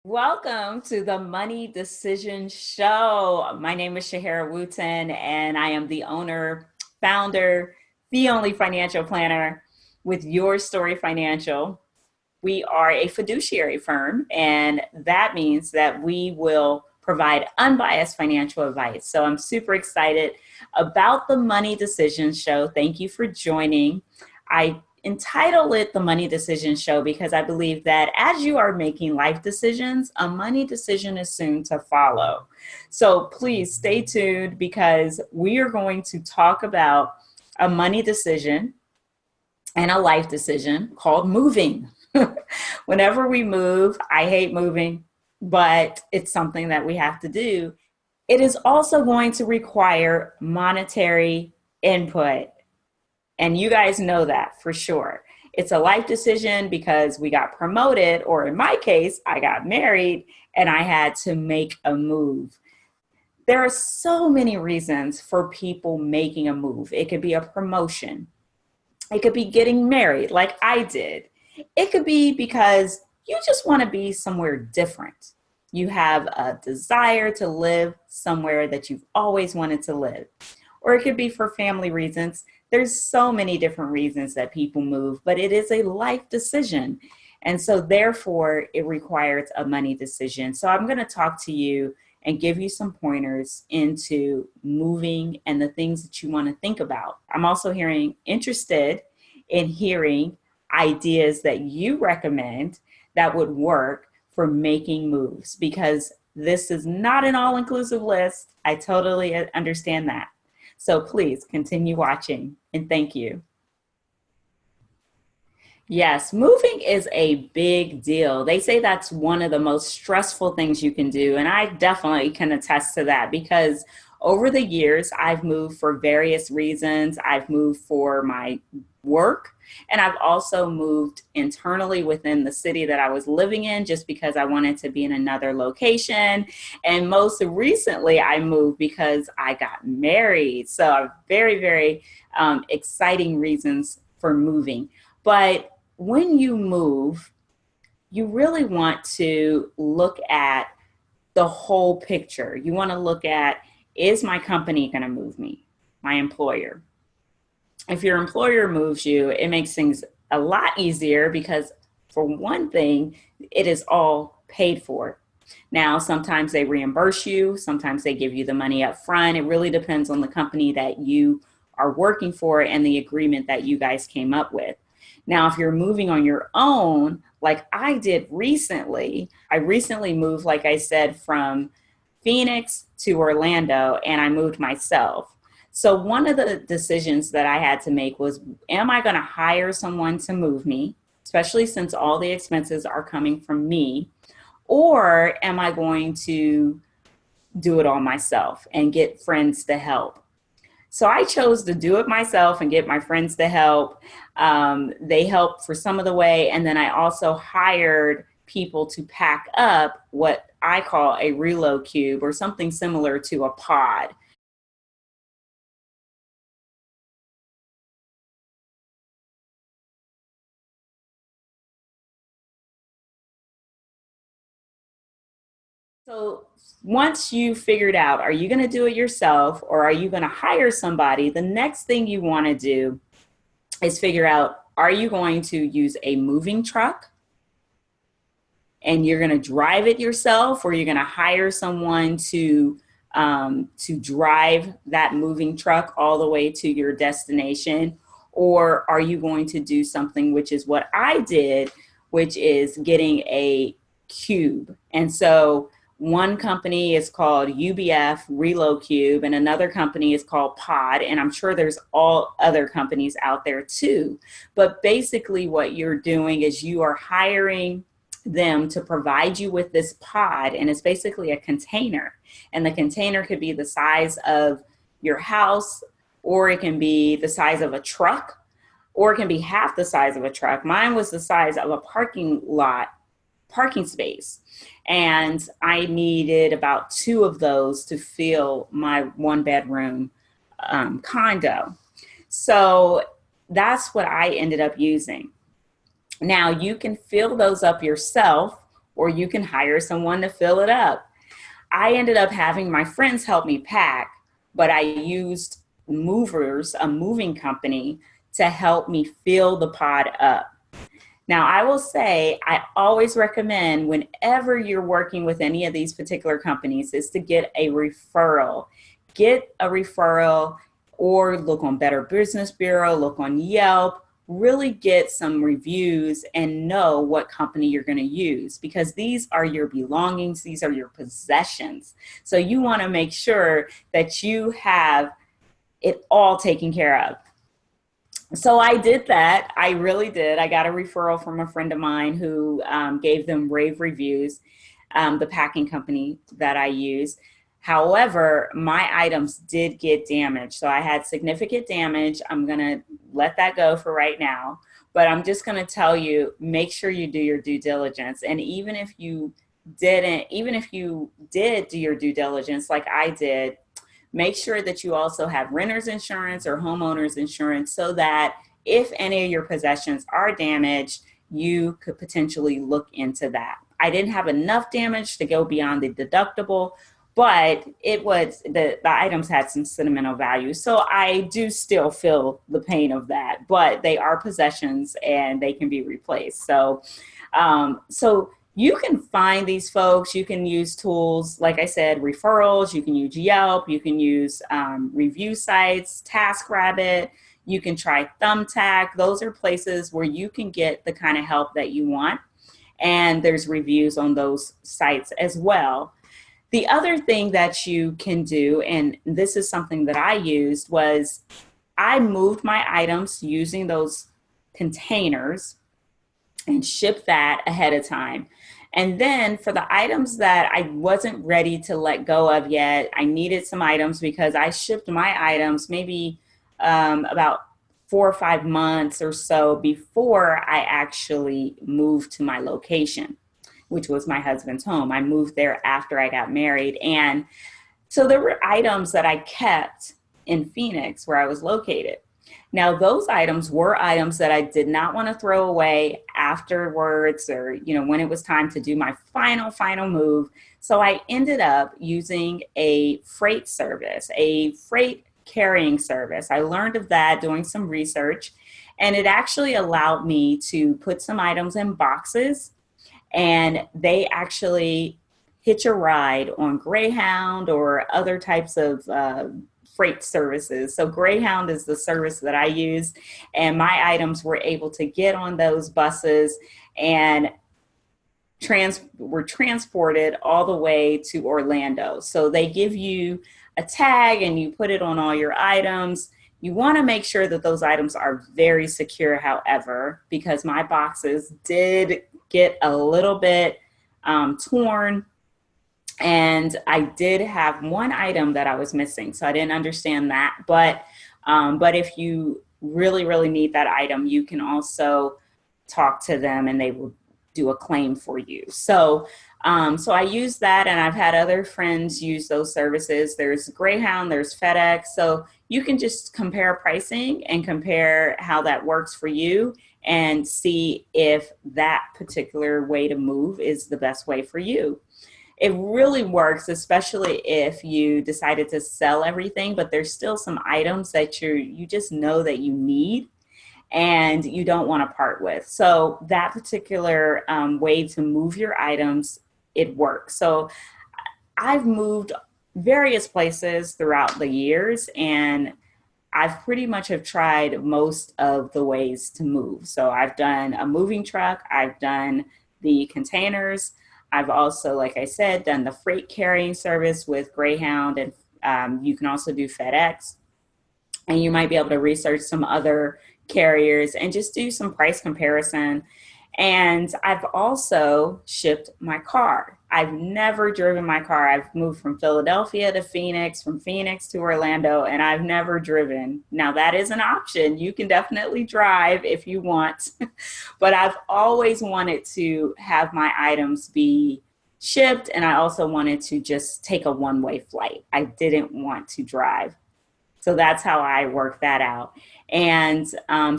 Welcome to the Money Decision Show. My name is Shahara Wooten, and I am the owner, founder, the only financial planner with Your Story Financial. We are a fiduciary firm, and that means that we will provide unbiased financial advice. So I'm super excited about the Money Decision Show. Thank you for joining. I entitle it the Money Decision Show because I believe that as you are making life decisions, a money decision is soon to follow. So please stay tuned because we are going to talk about a money decision and a life decision called moving. Whenever we move, I hate moving, but it's something that we have to do. It is also going to require monetary input. And you guys know that for sure. It's a life decision because we got promoted, or in my case, I got married and I had to make a move. There are so many reasons for people making a move. It could be a promotion. It could be getting married like I did. It could be because you just want to be somewhere different. You have a desire to live somewhere that you've always wanted to live. Or it could be for family reasons. There's so many different reasons that people move, but it is a life decision. And so therefore, it requires a money decision. So I'm going to talk to you and give you some pointers into moving and the things that you want to think about. I'm also interested in hearing ideas that you recommend that would work for making moves, because this is not an all-inclusive list. I totally understand that. So please continue watching, and thank you. Yes, moving is a big deal. They say that's one of the most stressful things you can do, and I definitely can attest to that because over the years, I've moved for various reasons. I've moved for my work, and I've also moved internally within the city that I was living in just because I wanted to be in another location. And most recently, I moved because I got married. So very, very exciting reasons for moving. But when you move, you really want to look at the whole picture. You want to look at, is my company going to move me, my employer? If your employer moves you, it makes things a lot easier because, for one thing, it is all paid for. Now, sometimes they reimburse you, sometimes they give you the money up front. It really depends on the company that you are working for and the agreement that you guys came up with. Now, if you're moving on your own, like I did recently, I recently moved, like I said, from Phoenix to Orlando, and I moved myself. So one of the decisions that I had to make was, am I going to hire someone to move me, especially since all the expenses are coming from me, or am I going to do it all myself and get friends to help? So I chose to do it myself and get my friends to help. They helped for some of the way, and then I also hired people to pack up what I call a reload cube, or something similar to a pod. So once you figured out, are you going to do it yourself or are you going to hire somebody? The next thing you want to do is figure out, are you going to use a moving truck and you're going to drive it yourself, or you're going to hire someone to drive that moving truck all the way to your destination? Or are you going to do something, which is what I did, which is getting a cube? And so one company is called UBF Reload Cube, and another company is called Pod. And I'm sure there's all other companies out there too. But basically what you're doing is you are hiring them to provide you with this pod, and it's basically a container. And the container could be the size of your house, or it can be the size of a truck, or it can be half the size of a truck. Mine was the size of a parking space. And I needed about 2 of those to fill my 1-bedroom condo. So that's what I ended up using. Now you can fill those up yourself, or you can hire someone to fill it up. I ended up having my friends help me pack, but I used movers, a moving company, to help me fill the pod up. Now, I will say, I always recommend whenever you're working with any of these particular companies is to get a referral. Get a referral or look on Better Business Bureau, look on Yelp, really get some reviews and know what company you're going to use, because these are your belongings, these are your possessions. So you want to make sure that you have it all taken care of. So I did that. I really did. I got a referral from a friend of mine who gave them rave reviews, the packing company that I use. However, my items did get damaged. So I had significant damage. I'm going to let that go for right now. But I'm just going to tell you, make sure you do your due diligence. And even if you didn't, even if you did do your due diligence like I did, make sure that you also have renter's insurance or homeowner's insurance so that if any of your possessions are damaged, you could potentially look into that. I didn't have enough damage to go beyond the deductible, but it was the items had some sentimental value. So I do still feel the pain of that, but they are possessions and they can be replaced. So you can find these folks. You can use tools, like I said, referrals. You can use Yelp. You can use review sites, TaskRabbit. You can try Thumbtack. Those are places where you can get the kind of help that you want. And there's reviews on those sites as well. The other thing that you can do, and this is something that I used, was I moved my items using those containers and ship that ahead of time. And then for the items that I wasn't ready to let go of yet, I needed some items because I shipped my items maybe about 4 or 5 months or so before I actually moved to my location, which was my husband's home. I moved there after I got married. And so there were items that I kept in Phoenix where I was located. Now, those items were items that I did not want to throw away afterwards or, when it was time to do my final move. So I ended up using a freight service, a freight carrying service. I learned of that doing some research, and it actually allowed me to put some items in boxes, and they actually hitch a ride on Greyhound or other types of freight services. So Greyhound is the service that I use, and my items were able to get on those buses and were transported all the way to Orlando. So they give you a tag and you put it on all your items. You want to make sure that those items are very secure, however, because my boxes did get a little bit torn. And I did have one item that I was missing, so I didn't understand that. But if you really, really need that item, you can also talk to them and they will do a claim for you. So I use that, and I've had other friends use those services. There's Greyhound, there's FedEx. So you can just compare pricing and compare how that works for you and see if that particular way to move is the best way for you. It really works, especially if you decided to sell everything, but there's still some items that you just know that you need and you don't want to part with. So that particular way to move your items, it works. So I've moved various places throughout the years, and I've pretty much have tried most of the ways to move. So I've done a moving truck, I've done the containers, I've also, like I said, done the freight carrying service with Greyhound, and you can also do FedEx. And you might be able to research some other carriers and just do some price comparison. And I've also shipped my car. I've never driven my car. I've moved from Philadelphia to Phoenix, from Phoenix to Orlando, and I've never driven. Now, that is an option. You can definitely drive if you want, but I've always wanted to have my items be shipped, and I also wanted to just take a one-way flight. I didn't want to drive. So that's how I work that out. And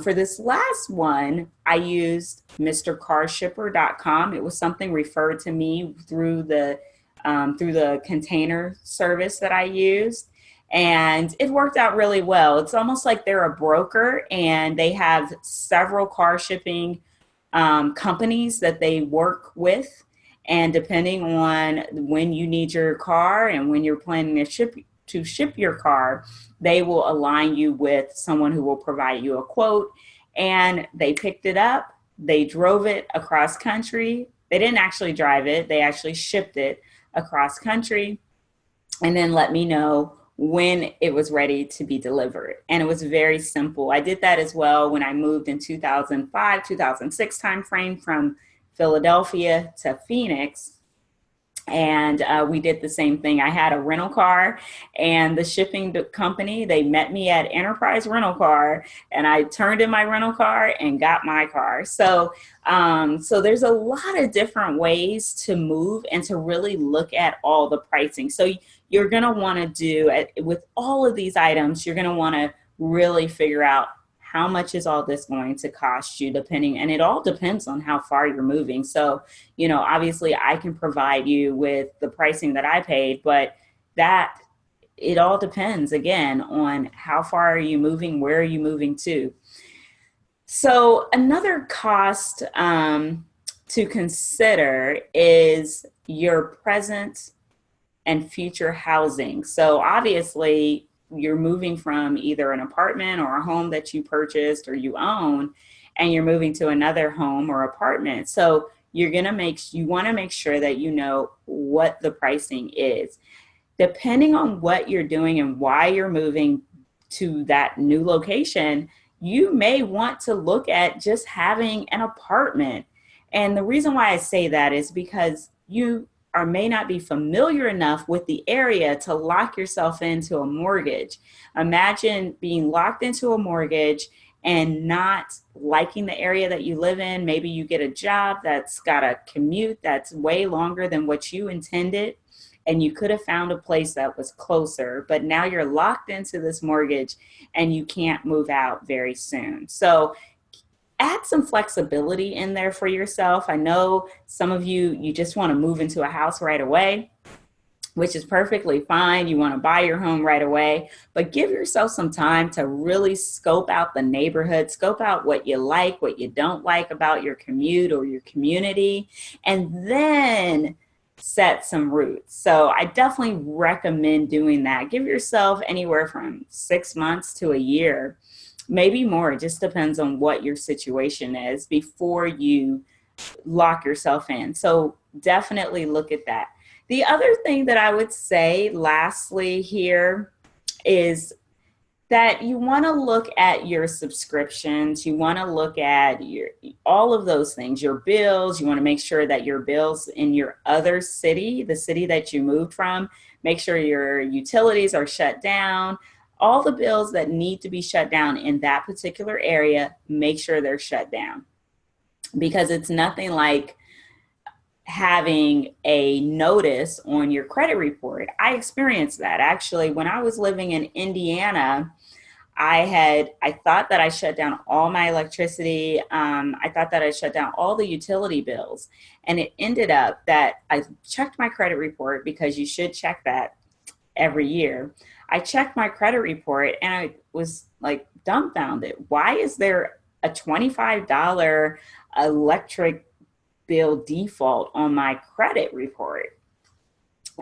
for this last one, I used Carshipper.com. It was something referred to me through the container service that I used. And it worked out really well. It's almost like they're a broker and they have several car shipping companies that they work with. And depending on when you need your car and when you're planning to ship your car, they will align you with someone who will provide you a quote. And they picked it up, they drove it across country. They didn't actually drive it, they actually shipped it across country and then let me know when it was ready to be delivered. And it was very simple. I did that as well when I moved in 2005, 2006 timeframe from Philadelphia to Phoenix. And we did the same thing. I had a rental car, and the shipping company, they met me at Enterprise Rental Car, and I turned in my rental car and got my car. So there's a lot of different ways to move and to really look at all the pricing. So you're going to want to do, with all of these items, you're going to want to really figure out how much is all this going to cost you, depending, and it all depends on how far you're moving. So, obviously I can provide you with the pricing that I paid, but it all depends again on how far are you moving, where are you moving to. So another cost to consider is your present and future housing. So obviously you're moving from either an apartment or a home that you purchased or you own, and you're moving to another home or apartment. So you want to make sure that you know what the pricing is. Depending on what you're doing and why you're moving to that new location, you may want to look at just having an apartment. And the reason why I say that is because you may not be familiar enough with the area to lock yourself into a mortgage. Imagine being locked into a mortgage and not liking the area that you live in. Maybe you get a job that's got a commute that's way longer than what you intended, and you could have found a place that was closer, but now you're locked into this mortgage and you can't move out very soon. So add some flexibility in there for yourself. I know some of you just want to move into a house right away, which is perfectly fine. You want to buy your home right away, but give yourself some time to really scope out the neighborhood, scope out what you like, what you don't like about your commute or your community, and then set some roots. So I definitely recommend doing that. Give yourself anywhere from 6 months to a year, maybe more. It just depends on what your situation is before you lock yourself in. So definitely look at that. The other thing that I would say lastly here is that you want to look at your subscriptions. You want to look at all of those things, your bills. You want to make sure that your bills in your other city, the city that you moved from, make sure your utilities are shut down. All the bills that need to be shut down in that particular area, make sure they're shut down, because it's nothing like having a notice on your credit report. I experienced that actually when I was living in Indiana. I thought that I shut down all my electricity. I thought that I shut down all the utility bills, and it ended up that I checked my credit report, because you should check that every year. I checked my credit report and I was like dumbfounded. Why is there a $25 electric bill default on my credit report?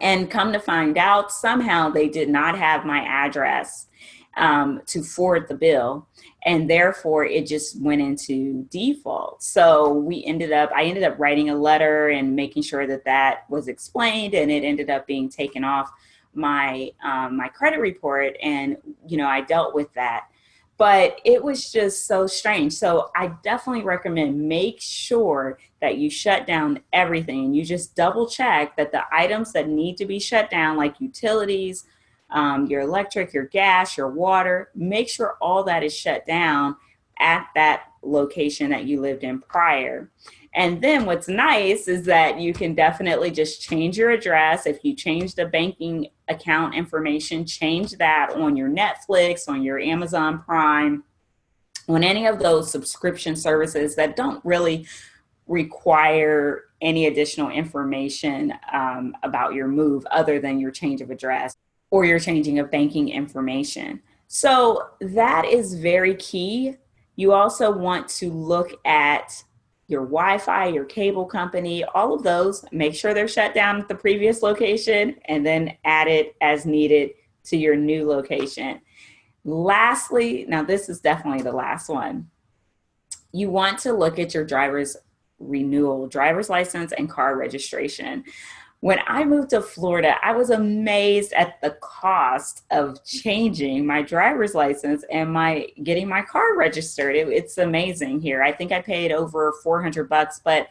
And come to find out, somehow they did not have my address to forward the bill, and therefore it just went into default. So I ended up writing a letter and making sure that was explained, and it ended up being taken off my credit report, and I dealt with that. But it was just so strange. So I definitely recommend make sure that you shut down everything. You just double check that the items that need to be shut down, like utilities, your electric, your gas, your water, make sure all that is shut down at that location that you lived in prior. And then what's nice is that you can definitely just change your address. If you change the banking account information, change that on your Netflix, on your Amazon Prime, on any of those subscription services that don't really require any additional information about your move other than your change of address or your changing of banking information. So that is very key. You also want to look at your Wi-Fi, your cable company, all of those, make sure they're shut down at the previous location and then add it as needed to your new location. Lastly, now this is definitely the last one. You want to look at your driver's renewal, driver's license, and car registration. When I moved to Florida, I was amazed at the cost of changing my driver's license and getting my car registered. It's amazing here. I think I paid over $400, but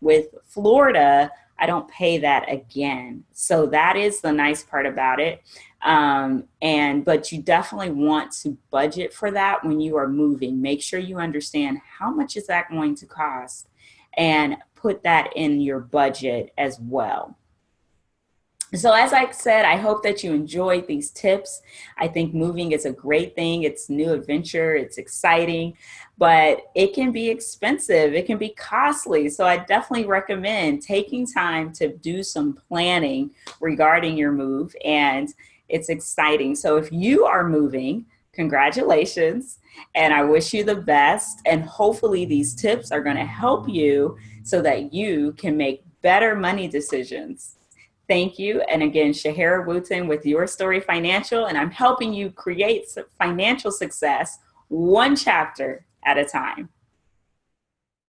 with Florida, I don't pay that again. So that is the nice part about it. But you definitely want to budget for that when you are moving. Make sure you understand how much is that going to cost and put that in your budget as well. So as I said, I hope that you enjoyed these tips. I think moving is a great thing. It's new adventure. It's exciting, but it can be expensive. It can be costly. So I definitely recommend taking time to do some planning regarding your move, and it's exciting. So if you are moving, congratulations, and I wish you the best. And hopefully these tips are going to help you so that you can make better money decisions. Thank you. And again, Shahara Wooten with Your Story Financial, and I'm helping you create financial success one chapter at a time.